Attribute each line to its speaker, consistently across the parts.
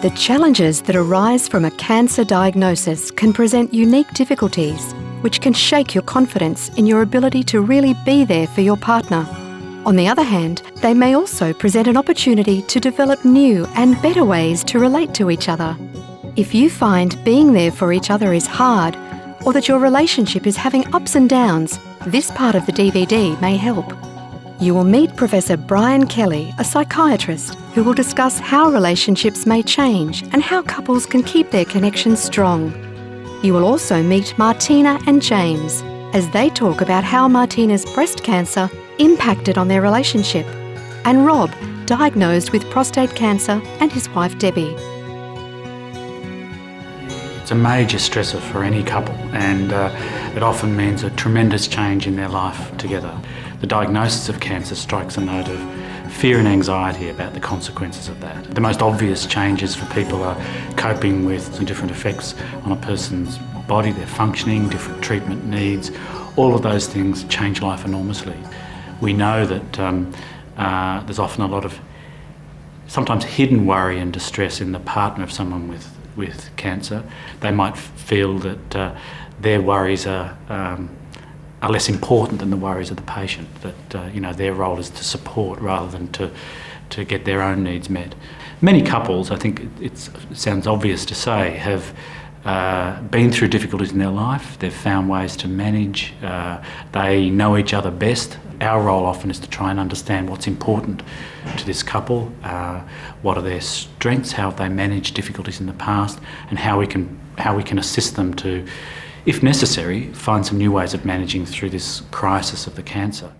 Speaker 1: The challenges that arise from a cancer diagnosis can present unique difficulties, which can shake your confidence in your ability to really be there for your partner. On the other hand, they may also present an opportunity to develop new and better ways to relate to each other. If you find being there for each other is hard, or that your relationship is having ups and downs, this part of the DVD may help. You will meet Professor Brian Kelly, a psychiatrist, who will discuss how relationships may change and how couples can keep their connections strong. You will also meet Martina and James as they talk about how Martina's breast cancer impacted on their relationship, and Rob, diagnosed with prostate cancer, and his wife Debbie.
Speaker 2: It's a major stressor for any couple, and it often means a tremendous change in their life together. The diagnosis of cancer strikes a note of fear and anxiety about the consequences of that. The most obvious changes for people are coping with the different effects on a person's body, their functioning, different treatment needs. All of those things change life enormously. We know that there's often a lot of sometimes hidden worry and distress in the partner of someone with cancer. They might feel that their worries are less important than the worries of the patient, that their role is to support rather than to get their own needs met. Many couples, I think it sounds obvious to say, have been through difficulties in their life. They've found ways to manage. They know each other best. Our role often is to try and understand what's important to this couple, what are their strengths, how have they managed difficulties in the past, and how we can assist them to, if necessary, find some new ways of managing through this crisis of the cancer.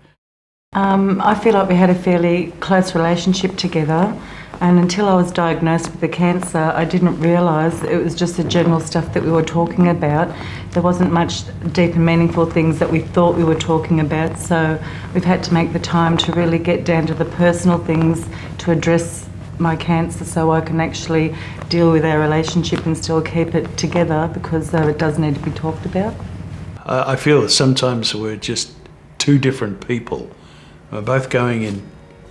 Speaker 3: I feel like we had a fairly close relationship together, and until I was diagnosed with the cancer, I didn't realise it was just the general stuff that we were talking about. There wasn't much deep and meaningful things that we thought we were talking about, so we've had to make the time to really get down to the personal things to address my cancer, so I can actually deal with our relationship and still keep it together, because it does need to be talked about.
Speaker 4: I feel that sometimes we're just two different people. We're both going in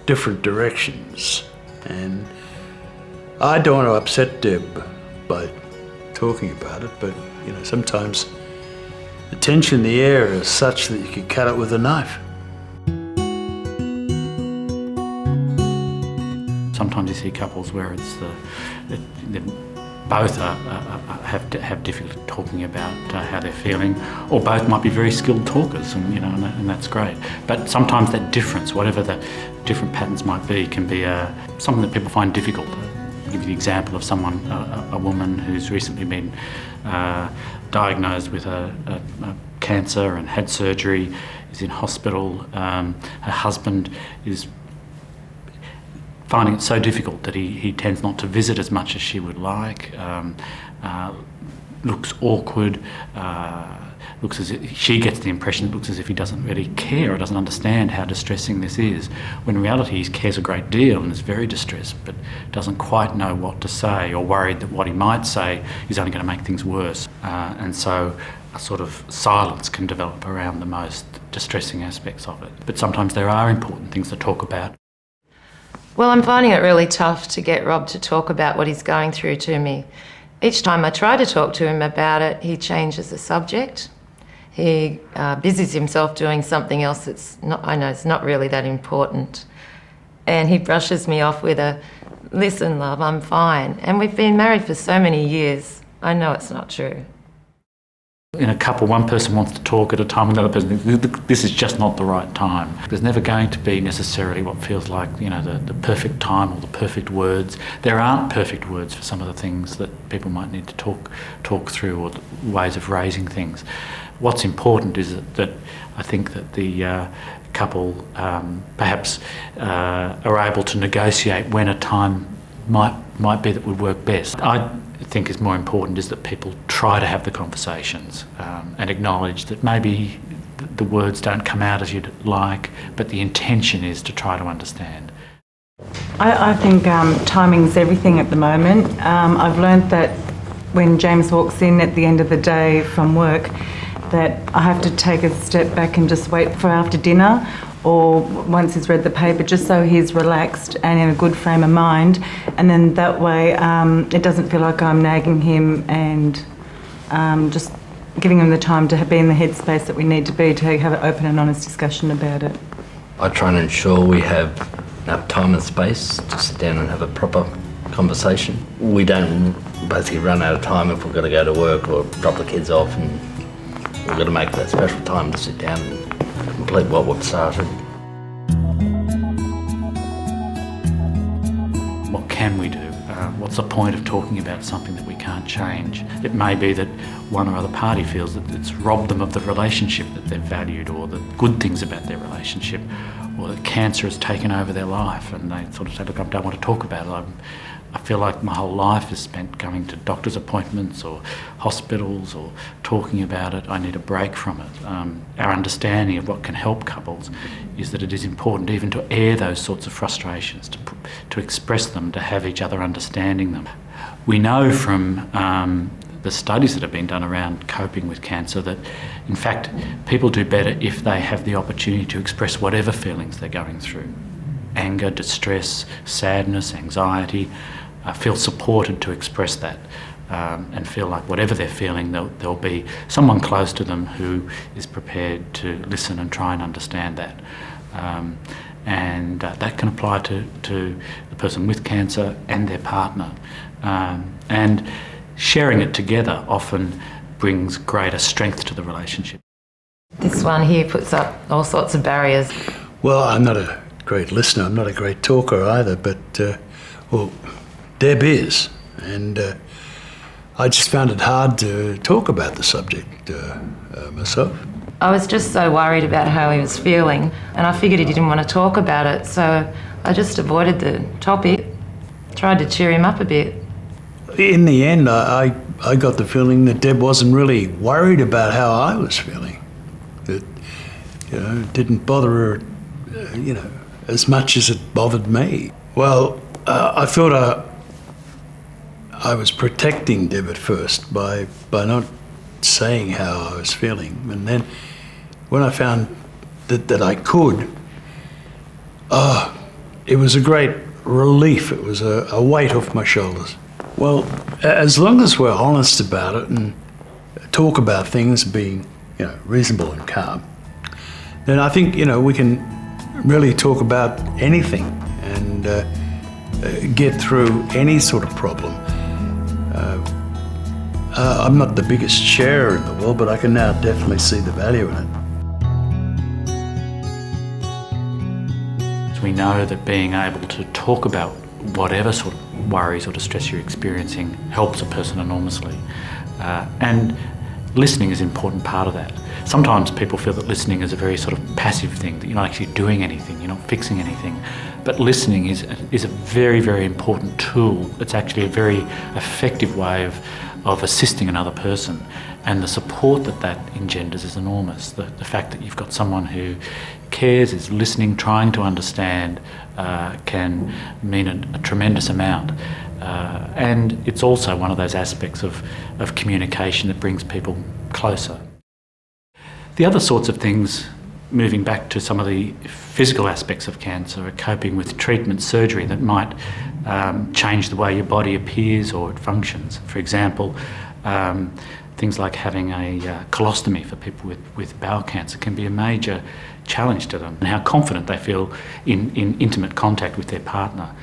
Speaker 4: different directions, and I don't want to upset Deb by talking about it, but sometimes the tension in the air is such that you could cut it with a knife.
Speaker 2: Sometimes you see couples where it's they both have difficulty talking about how they're feeling, or both might be very skilled talkers, and that's great. But sometimes that difference, whatever the different patterns might be, can be something that people find difficult. I'll give you the example of a woman who's recently been diagnosed with a cancer and had surgery, is in hospital. Her husband is finding it so difficult that he tends not to visit as much as she would like, looks awkward, looks as if she gets the impression it looks as if he doesn't really care or doesn't understand how distressing this is, when in reality he cares a great deal and is very distressed but doesn't quite know what to say, or worried that what he might say is only going to make things worse. And so a sort of silence can develop around the most distressing aspects of it. But sometimes there are important things to talk about.
Speaker 5: Well, I'm finding it really tough to get Rob to talk about what he's going through to me. Each time I try to talk to him about it, he changes the subject. He busies himself doing something else that's I know it's not really that important. And he brushes me off with a, "Listen, love, I'm fine." And we've been married for so many years. I know it's not true.
Speaker 2: In a couple, one person wants to talk at a time when the other person thinks, this is just not the right time. There's never going to be necessarily what feels like, the perfect time or the perfect words. There aren't perfect words for some of the things that people might need to talk through, or ways of raising things. What's important is that I think that the couple perhaps are able to negotiate when a time might be that would work best. I think is more important is that people try to have the conversations and acknowledge that maybe the words don't come out as you'd like, but the intention is to try to understand.
Speaker 3: I think timing's everything at the moment. I've learnt that when James walks in at the end of the day from work, that I have to take a step back and just wait for after dinner, or once he's read the paper, just so he's relaxed and in a good frame of mind. And then that way it doesn't feel like I'm nagging him, and just giving him the time to be in the headspace that we need to be to have an open and honest discussion about it.
Speaker 6: I try and ensure we have enough time and space to sit down and have a proper conversation. We don't basically run out of time if we've got to go to work or drop the kids off, and we've got to make that special time to sit down and complete what we've started.
Speaker 2: What can we do? What's the point of talking about something that we can't change? It may be that one or other party feels that it's robbed them of the relationship that they've valued, or the good things about their relationship, or that cancer has taken over their life, and they sort of say, look, I don't want to talk about it. I feel like my whole life is spent going to doctor's appointments or hospitals or talking about it. I need a break from it. Our understanding of what can help couples is that it is important even to air those sorts of frustrations, to express them, to have each other understanding them. We know from the studies that have been done around coping with cancer that, in fact, people do better if they have the opportunity to express whatever feelings they're going through. Anger, distress, sadness, anxiety, feel supported to express that, and feel like whatever they're feeling, there'll be someone close to them who is prepared to listen and try and understand that. And that can apply to the person with cancer and their partner. And sharing it together often brings greater strength to the relationship.
Speaker 5: This one here puts up all sorts of barriers.
Speaker 4: Well, I'm not a great listener, I'm not a great talker either, but, well, Deb is, and I just found it hard to talk about the subject myself.
Speaker 5: I was just so worried about how he was feeling, and I figured he didn't want to talk about it, so I just avoided the topic, tried to cheer him up a bit.
Speaker 4: In the end, I got the feeling that Deb wasn't really worried about how I was feeling. That, it didn't bother her, as much as it bothered me. Well, I thought I was protecting Deb at first by not saying how I was feeling. And then when I found that I could, it was a great relief. It was a weight off my shoulders. Well, as long as we're honest about it and talk about things being, reasonable and calm, then I think, we can really talk about anything and get through any sort of problem. I'm not the biggest sharer in the world, but I can now definitely see the value in it.
Speaker 2: We know that being able to talk about whatever sort of worries or distress you're experiencing helps a person enormously. And listening is an important part of that. Sometimes people feel that listening is a very sort of passive thing, that you're not actually doing anything, you're not fixing anything. But listening is a very, very important tool. It's actually a very effective way of assisting another person. And the support that engenders is enormous. The fact that you've got someone who cares, is listening, trying to understand, can mean a tremendous amount. And it's also one of those aspects of communication that brings people closer. The other sorts of things, moving back to some of the physical aspects of cancer, are coping with treatment, surgery that might change the way your body appears or it functions. For example, things like having a colostomy for people with bowel cancer can be a major challenge to them, and how confident they feel in intimate contact with their partner.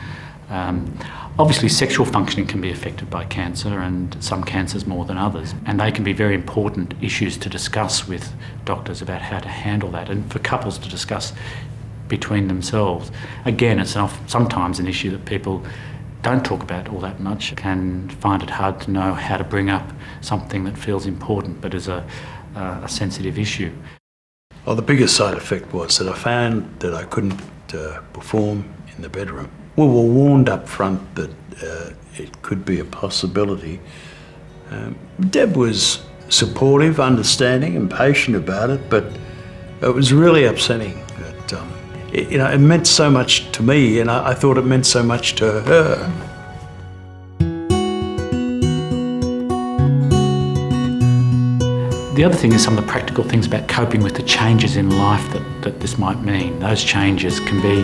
Speaker 2: Obviously, sexual functioning can be affected by cancer, and some cancers more than others, and they can be very important issues to discuss with doctors about how to handle that, and for couples to discuss between themselves. Again, it's sometimes an issue that people don't talk about all that much, can find it hard to know how to bring up something that feels important but is a sensitive issue.
Speaker 4: Well, the biggest side effect was that I found that I couldn't perform in the bedroom. We were warned up front that it could be a possibility. Deb was supportive, understanding and patient about it, but it was really upsetting that it meant so much to me, and I thought it meant so much to her.
Speaker 2: The other thing is some of the practical things about coping with the changes in life that that this might mean. Those changes can be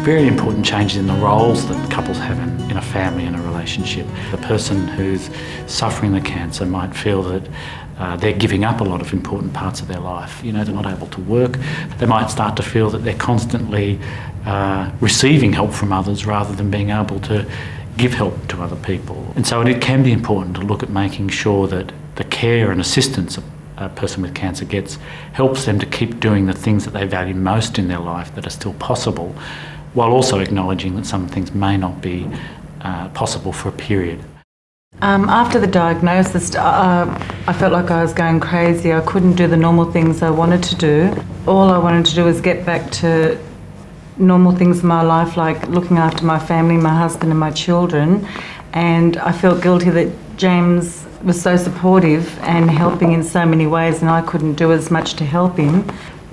Speaker 2: very important changes in the roles that couples have in a family and a relationship. The person who's suffering the cancer might feel that they're giving up a lot of important parts of their life. You know, they're not able to work. They might start to feel that they're constantly receiving help from others rather than being able to give help to other people. And so it can be important to look at making sure that the care and assistance a person with cancer gets helps them to keep doing the things that they value most in their life that are still possible, while also acknowledging that some things may not be possible for a period.
Speaker 3: After the diagnosis, I felt like I was going crazy. I couldn't do the normal things I wanted to do. All I wanted to do was get back to normal things in my life, like looking after my family, my husband and my children. And I felt guilty that James was so supportive and helping in so many ways, and I couldn't do as much to help him.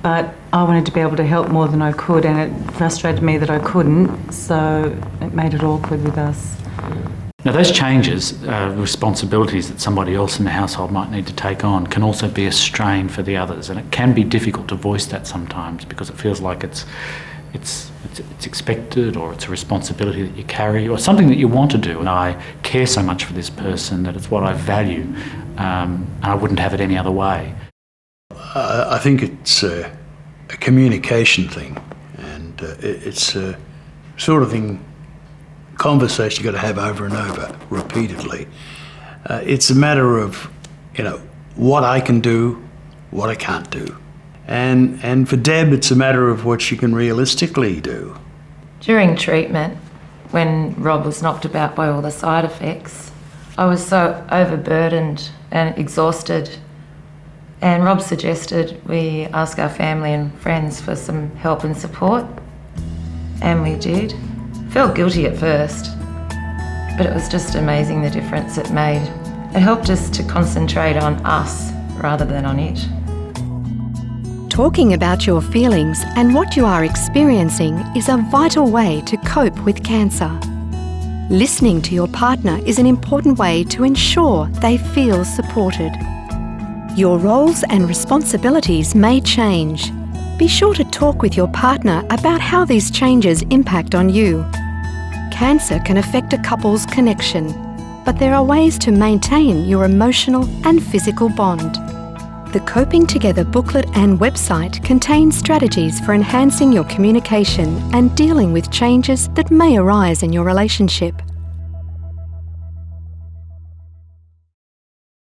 Speaker 3: But I wanted to be able to help more than I could, and it frustrated me that I couldn't, so it made it awkward with us.
Speaker 2: Now, those changes, responsibilities that somebody else in the household might need to take on, can also be a strain for the others, and it can be difficult to voice that sometimes because it feels like it's expected, or it's a responsibility that you carry, or something that you want to do. And I care so much for this person that it's what I value, and I wouldn't have it any other way.
Speaker 4: I think it's a communication thing, and it's a sort of thing, conversation you've got to have over and over, repeatedly. It's a matter of, what I can do, what I can't do. And for Deb, it's a matter of what she can realistically do.
Speaker 5: During treatment, when Rob was knocked about by all the side effects, I was so overburdened and exhausted, and Rob suggested we ask our family and friends for some help and support, and we did. Felt guilty at first, but it was just amazing the difference it made. It helped us to concentrate on us rather than on it.
Speaker 1: Talking about your feelings and what you are experiencing is a vital way to cope with cancer. Listening to your partner is an important way to ensure they feel supported. Your roles and responsibilities may change. Be sure to talk with your partner about how these changes impact on you. Cancer can affect a couple's connection, but there are ways to maintain your emotional and physical bond. The Coping Together booklet and website contain strategies for enhancing your communication and dealing with changes that may arise in your relationship.